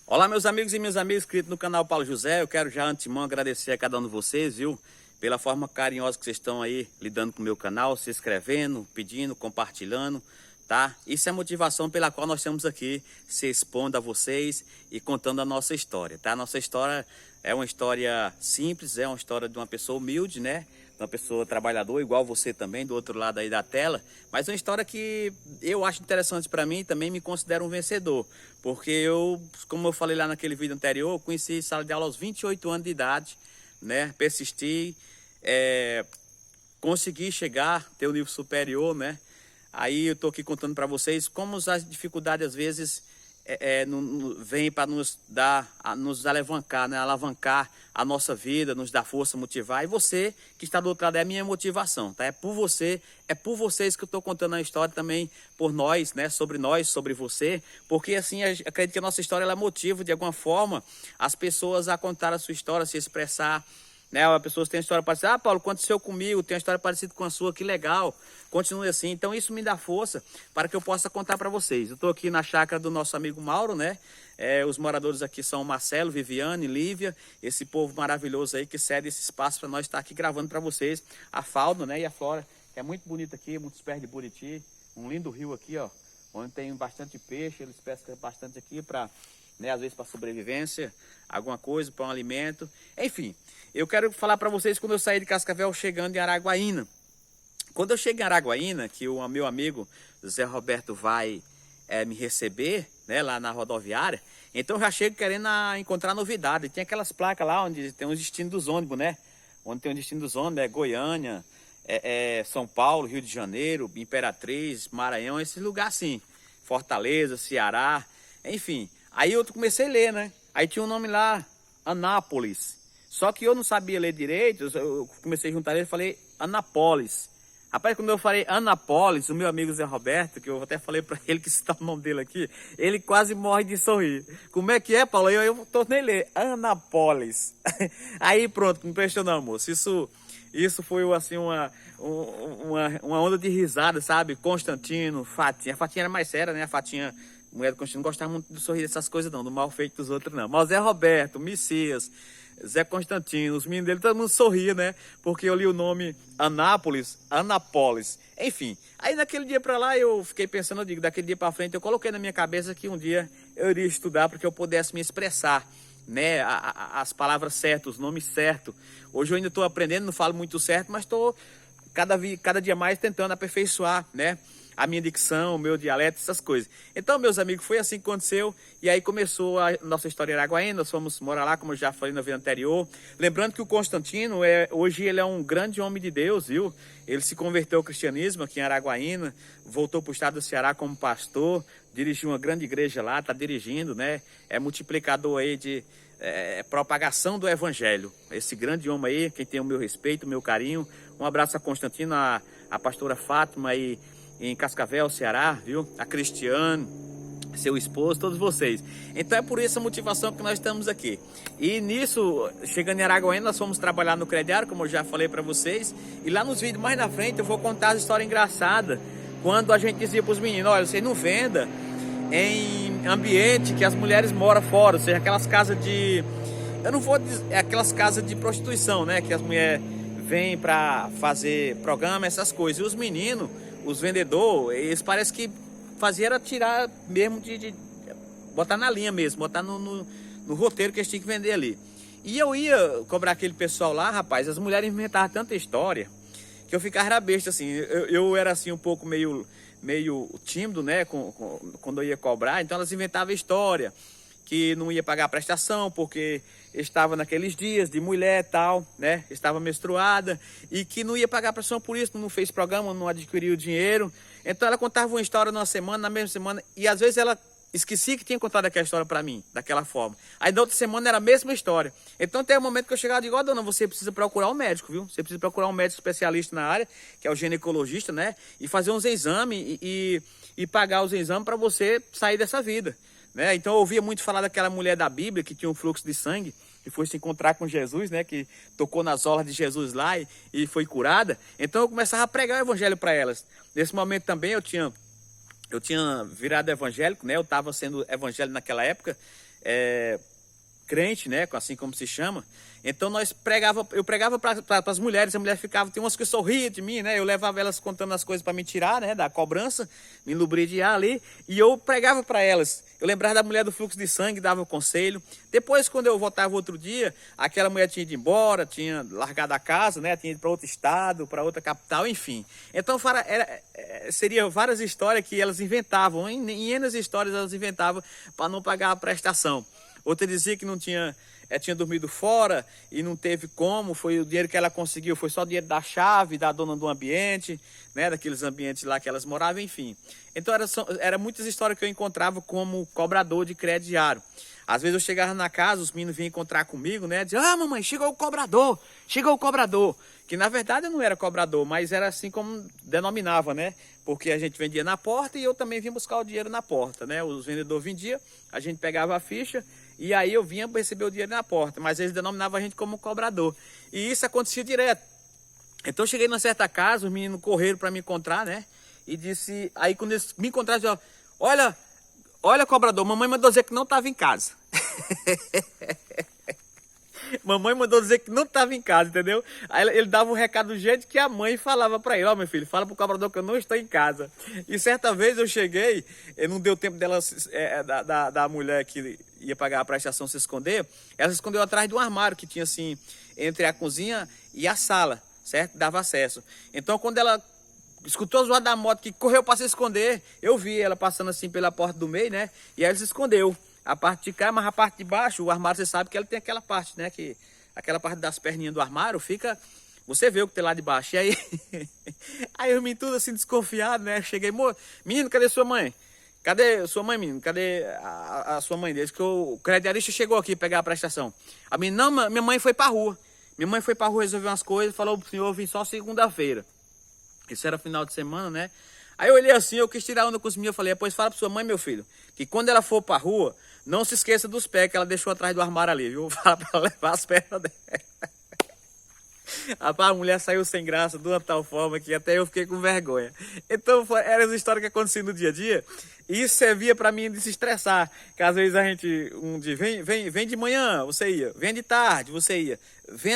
Olá, meus amigos e minhas amigas inscritos no canal Paulo José. Eu quero já antemão agradecer a cada um de vocês, viu? Pela forma carinhosa que vocês estão aí lidando com o meu canal, se inscrevendo, pedindo, compartilhando, tá? Isso é a motivação pela qual nós estamos aqui se expondo a vocês e contando a nossa história, tá? Nossa história é uma história simples, é uma história de uma pessoa humilde, né? Uma pessoa trabalhadora, igual você também, do outro lado aí da tela, mas uma história que eu acho interessante para mim e também me considero um vencedor, porque eu, como eu falei lá naquele vídeo anterior, conheci sala de aula aos 28 anos de idade, né? Persisti, consegui chegar, ter o nível superior, né? Aí eu tô aqui contando para vocês como as dificuldades às vezes vem para nos dar, nos alavancar, né? Alavancar a nossa vida, nos dar força, motivar. E você que está do outro lado é a minha motivação, tá? É por você, é por vocês que eu estou contando a história também, por nós, né? Sobre nós, sobre você, porque assim, acredito que a nossa história ela motiva de alguma forma as pessoas a contar a sua história, se expressar, né? As pessoas têm história parecida. Ah, Paulo, aconteceu comigo, tem uma história parecida com a sua, que legal. Continue assim. Então isso me dá força para que eu possa contar para vocês. Eu estou aqui na chácara do nosso amigo Mauro, né? Os moradores aqui são Marcelo, Viviane, Lívia, esse povo maravilhoso aí que cede esse espaço para nós estar aqui gravando para vocês. A fauna, né? E a flora, que é muito bonita aqui, muitos pés de buriti. Um lindo rio aqui, ó, onde tem bastante peixe, eles pescam bastante aqui para, né, às vezes para sobrevivência, alguma coisa, para um alimento. Enfim, eu quero falar para vocês quando eu saí de Cascavel chegando em Araguaína. Quando eu chego em Araguaína, que o meu amigo Zé Roberto vai me receber, né, lá na rodoviária, então eu já chego querendo encontrar novidade. Tem aquelas placas lá onde tem os destinos dos ônibus, né? Onde tem o destino dos ônibus, Goiânia, São Paulo, Rio de Janeiro, Imperatriz, Maranhão, esse lugar assim. Fortaleza, Ceará, enfim. Aí eu comecei a ler, né? Aí tinha um nome lá, Anápolis. Só que eu não sabia ler direito, eu comecei a juntar ele e falei Anápolis. Rapaz, quando eu falei Anápolis, o meu amigo Zé Roberto, que eu até falei para ele que citar o nome dele aqui, ele quase morre de sorrir. Como é que é, Paulo? Eu tornei ler Anápolis. Aí pronto, não prestou não, moço. Isso foi assim uma onda de risada, sabe? Constantino, Fatinha. A Fatinha era mais séria, né? A Fatinha, mulher do Constantino, não gostava muito de sorrir dessas coisas não, do mal feito dos outros não. Mas Zé Roberto, Messias, Zé Constantino, os meninos dele, todo mundo sorria, né? Porque eu li o nome Anápolis, Anápolis. Enfim, aí naquele dia pra lá eu fiquei pensando, eu digo, daquele dia pra frente eu coloquei na minha cabeça que um dia eu iria estudar para que eu pudesse me expressar, né? As palavras certas, os nomes certos. Hoje eu ainda estou aprendendo, não falo muito certo, mas estou cada dia mais tentando aperfeiçoar, né? A minha dicção, o meu dialeto, essas coisas. Então, meus amigos, foi assim que aconteceu. E aí começou a nossa história em Araguaína. Nós fomos morar lá, como eu já falei na vida anterior. Lembrando que o Constantino, hoje ele é um grande homem de Deus, viu? Ele se converteu ao cristianismo aqui em Araguaína, voltou para o estado do Ceará como pastor, dirigiu uma grande igreja lá, está dirigindo, né? É multiplicador aí de propagação do evangelho. Esse grande homem aí, quem tem o meu respeito, o meu carinho. Um abraço a Constantino, a pastora Fátima aí em Cascavel, Ceará, viu? A Cristiane, seu esposo, todos vocês. Então é por essa motivação que nós estamos aqui. E nisso, chegando em Araguaína, nós fomos trabalhar no crediário, como eu já falei para vocês. E lá nos vídeos mais na frente eu vou contar as histórias engraçadas. Quando a gente dizia para os meninos, olha, vocês não vendam em ambiente que as mulheres moram fora, ou seja, aquelas casas de... Eu não vou dizer... aquelas casas de prostituição, né? Que as mulheres vêm para fazer programa, essas coisas. E os meninos, os vendedores, eles parecem que faziam era tirar mesmo de botar na linha mesmo, botar no roteiro que eles tinham que vender ali. E eu ia cobrar aquele pessoal lá, rapaz, as mulheres inventavam tanta história que eu ficava besta, assim. Eu era assim um pouco meio tímido, né, quando eu ia cobrar. Então elas inventavam história que não ia pagar a prestação porque estava naqueles dias de mulher e tal, né? Estava menstruada e que não ia pagar a prestação por isso, não fez programa, não adquiriu dinheiro. Então ela contava uma história numa semana, na mesma semana, e às vezes ela esquecia que tinha contado aquela história para mim, daquela forma. Aí na outra semana era a mesma história. Então tem um momento que eu chegava e digo, ó, dona, você precisa procurar um médico, viu? Você precisa procurar um médico especialista na área, que é o ginecologista, né? E fazer uns exames e pagar os exames para você sair dessa vida, né? Então eu ouvia muito falar daquela mulher da Bíblia que tinha um fluxo de sangue, que foi se encontrar com Jesus, né? Que tocou nas orlas de Jesus lá e foi curada. Então eu começava a pregar o evangelho para elas. Nesse momento também eu tinha eu tinha virado evangélico, né? Eu estava sendo evangélico naquela época, crente, né? Assim como se chama. Então eu pregava para as mulheres, a mulher ficava, tem umas que sorriam de mim, né? Eu levava elas contando as coisas para me tirar, né? Da cobrança, me lubridiar ali, e eu pregava para elas. Eu lembrava da mulher do fluxo de sangue, dava o conselho. Depois, quando eu voltava outro dia, aquela mulher tinha ido embora, tinha largado a casa, né? Tinha ido para outro estado, para outra capital, enfim. Então, seria várias histórias que elas inventavam, em N histórias elas inventavam para não pagar a prestação. Outra dizia que não tinha dormido fora e não teve como, foi o dinheiro que ela conseguiu, foi só o dinheiro da chave, da dona do ambiente, né, daqueles ambientes lá que elas moravam, enfim. Então era muitas histórias que eu encontrava como cobrador de crediário. Às vezes eu chegava na casa, os meninos vinham encontrar comigo, né, diziam, ah, mamãe, chegou o cobrador, que na verdade eu não era cobrador, mas era assim como denominava, né, porque a gente vendia na porta e eu também vinha buscar o dinheiro na porta, né, os vendedores vendiam, a gente pegava a ficha, e aí eu vinha receber o dinheiro na porta, mas eles denominavam a gente como cobrador. E isso acontecia direto. Então eu cheguei numa certa casa, os meninos correram para me encontrar, né? E disse, aí quando eles me encontraram, eu disse, olha cobrador, mamãe mandou dizer que não estava em casa. Mamãe mandou dizer que não estava em casa, entendeu? Aí ele dava um recado do jeito que a mãe falava para ele, ó, meu filho, fala pro cobrador que eu não estou em casa. E certa vez eu cheguei, não deu tempo dela, da mulher que ia pagar a prestação se esconder, ela se escondeu atrás de um armário que tinha assim, entre a cozinha e a sala, certo? Dava acesso. Então quando ela escutou a zoada da moto que correu para se esconder, eu vi ela passando assim pela porta do meio, né? E aí ela se escondeu. A parte de cá, mas a parte de baixo, o armário, você sabe que ela tem aquela parte, né? Que aquela parte das perninhas do armário fica... Você vê o que tem lá de baixo. E aí... aí eu me tudo assim desconfiado, né? Cheguei, menino, cadê sua mãe? Cadê sua mãe, menino? Cadê a sua mãe? Desde que o crediarista chegou aqui pegar a prestação. A menina, não, minha mãe foi pra rua. Minha mãe foi pra rua resolver umas coisas, falou pro senhor, eu vim só segunda-feira. Isso era final de semana, né? Aí eu olhei assim, eu quis tirar onda com os meus, eu falei, pois fala pra sua mãe, meu filho, que quando ela for pra rua, não se esqueça dos pés que ela deixou atrás do armário ali, viu? Fala pra ela levar as pernas dela. Rapaz, a mulher saiu sem graça de uma tal forma que até eu fiquei com vergonha. Então, eram as histórias que aconteciam no dia a dia. E isso servia para mim de se estressar. Que às vezes a gente, um dia, vem de manhã, você ia. Vem de tarde, você ia. Vem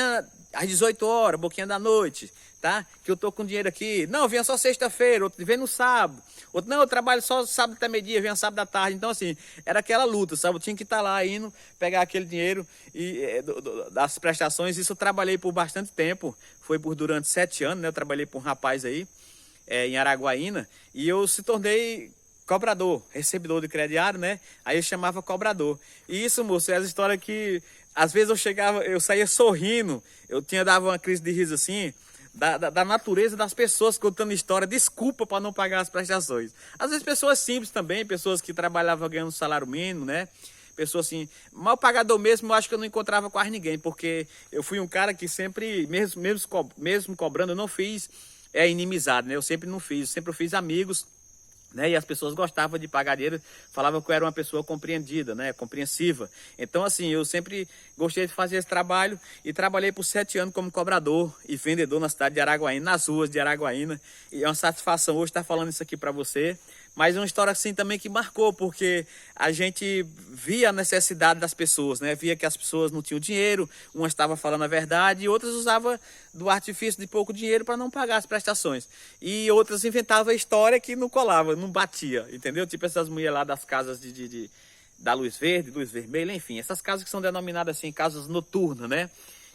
às 18 horas, boquinha da noite, tá? Que eu tô com dinheiro aqui. Não, venha só sexta-feira, outro vem no sábado. Outro, não, eu trabalho só sábado até meio-dia, venha sábado à tarde. Então, assim, era aquela luta, sabe? Eu tinha que estar lá indo, pegar aquele dinheiro e, das prestações. Isso eu trabalhei por bastante tempo. Foi durante 7 anos, né? Eu trabalhei por um rapaz aí, em Araguaína. E eu se tornei cobrador, recebedor de crediário, né? Aí eu chamava cobrador. E isso, moço, é as histórias que... Às vezes eu saía sorrindo. Dava uma crise de riso assim... Da natureza das pessoas contando história, desculpa para não pagar as prestações. Às vezes pessoas simples também, pessoas que trabalhavam ganhando salário mínimo, né? Pessoas assim, mal pagador mesmo, eu acho que eu não encontrava quase ninguém, porque eu fui um cara que sempre, mesmo cobrando, eu não fiz inimizade, né? Eu sempre não fiz, sempre eu fiz amigos, né? E as pessoas gostavam de pagar dinheiro, falavam que eu era uma pessoa compreendida, né? Compreensiva. Então, assim, eu sempre gostei de fazer esse trabalho e trabalhei por 7 anos como cobrador e vendedor na cidade de Araguaína, nas ruas de Araguaína. E é uma satisfação hoje estar falando isso aqui para você. Mas é uma história assim também que marcou, porque a gente via a necessidade das pessoas, né? Via que as pessoas não tinham dinheiro, umas estavam falando a verdade e outras usavam do artifício de pouco dinheiro para não pagar as prestações. E outras inventavam história que não colava, não batia, entendeu? Tipo essas mulheres lá das casas da luz verde, luz vermelha, enfim. Essas casas que são denominadas assim, casas noturnas, né?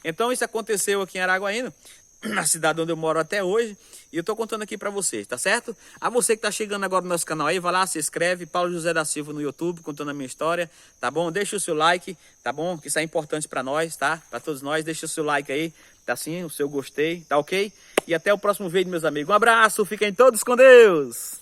Então isso aconteceu aqui em Araguaína, na cidade onde eu moro até hoje, e eu estou contando aqui para vocês, tá certo? A você que está chegando agora no nosso canal aí, vai lá, se inscreve, Paulo José da Silva no YouTube, contando a minha história, tá bom? Deixa o seu like, tá bom? Que isso é importante para nós, tá? Para todos nós, deixa o seu like aí, tá assim, o seu gostei, tá ok? E até o próximo vídeo, meus amigos. Um abraço, fiquem todos com Deus!